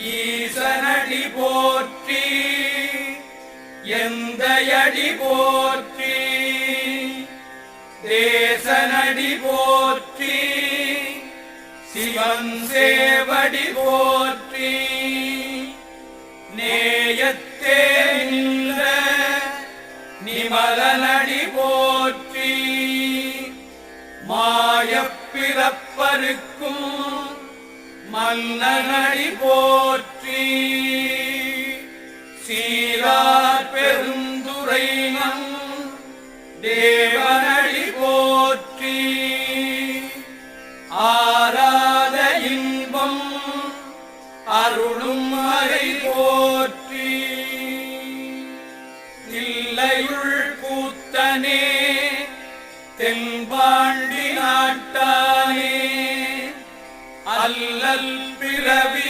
ஈசனடி போற்றி எந்தையடி போற்றி தேசனடி போற்றி சிவன் சேவடி போற்றி நேயத்தே நின்ற நிமலனடி போற்றி மாயப்பிறப்பருக்கும் மன்னனடி போற்றி சீரார் பெருந்துரைனம் தேவனடி போற்றி ஆராத இன்பம் அருளும் மறை போற்றி தில்லையுள் கூத்தனே தென்பாண்டி நாட்டானே அல்லல் பிறவி